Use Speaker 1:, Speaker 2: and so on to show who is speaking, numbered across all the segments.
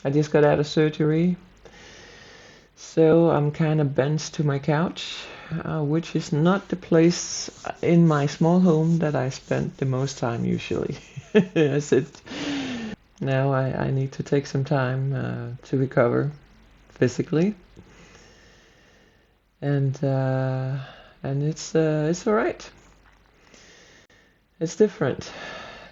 Speaker 1: I just got out of surgery, so I'm kind of bent to my couch, which is not the place in my small home that I spend the most time usually. I said, now I need to take some time to recover physically, and it's all right. It's different,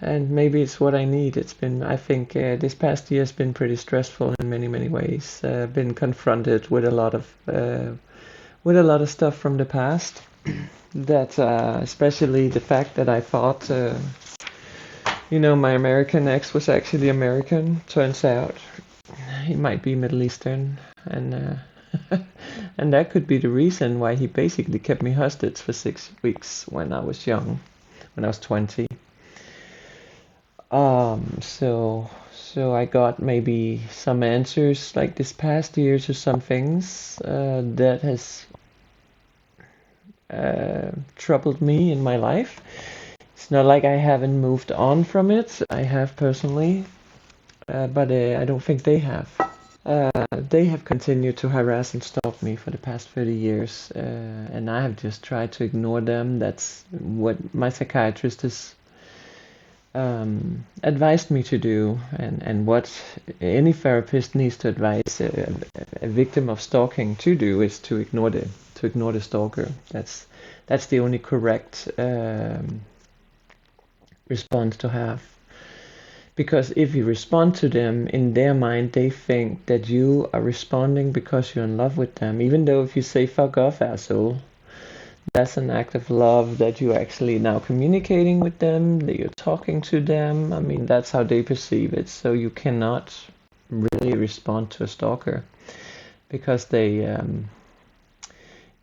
Speaker 1: and maybe it's what I need. I think this past year has been pretty stressful in many ways. Been confronted with a lot of stuff from the past. That especially the fact that I thought, my American ex was actually American. Turns out he might be Middle Eastern, and and that could be the reason why he basically kept me hostage for 6 weeks when I was young, when I was 20. So I got maybe some answers like this past year to some things that has troubled me in my life. It's not like I haven't moved on from it. I have personally, but I don't think they have. They have continued to harass and stalk me for the past 30 years, and I have just tried to ignore them. That's what my psychiatrist has advised me to do, and what any therapist needs to advise a victim of stalking to do is to ignore the stalker. That's the only correct response to have. Because if you respond to them, in their mind, they think that you are responding because you're in love with them. Even though if you say, fuck off, asshole, that's an act of love, that you're actually now communicating with them, that you're talking to them. I mean, that's how they perceive it. So you cannot really respond to a stalker because they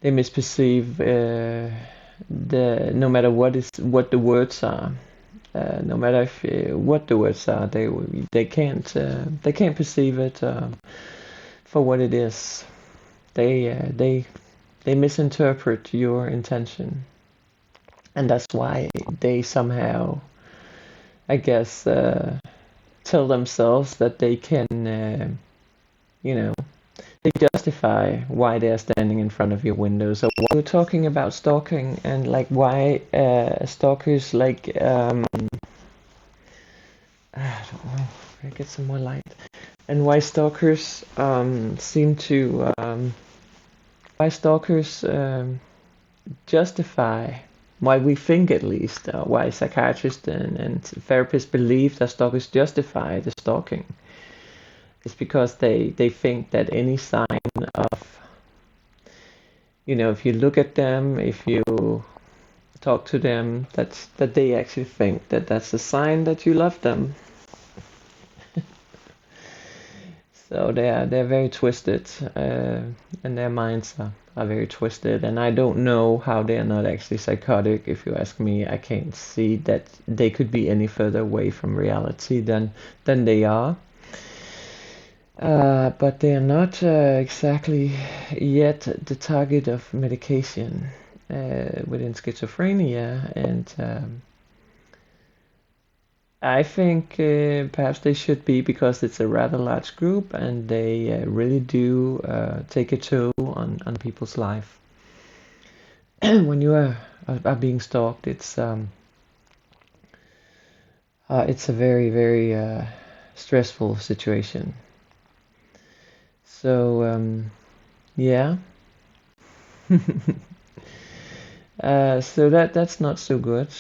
Speaker 1: misperceive no matter what the words are. No matter what the words are, they can't perceive it for what it is. They misinterpret your intention, and that's why they somehow, I guess, tell themselves that they can, they justify why they're standing in front of your window. So we're talking about stalking and like why stalkers like I don't know. I get some more light. And why stalkers seem to why stalkers justify, why we think at least, why psychiatrists and therapists believe that stalkers justify the stalking. It's because they think that any sign of, if you look at them, if you talk to them, that they actually think that that's a sign that you love them. So they're very twisted, and their minds are very twisted. And I don't know how they're not actually psychotic. If you ask me, I can't see that they could be any further away from reality than they are. But they are not exactly yet the target of medication within schizophrenia, and I think perhaps they should be, because it's a rather large group and they really do take a toll on people's life. When you are being stalked, it's a very stressful situation. So yeah. So that's not so good.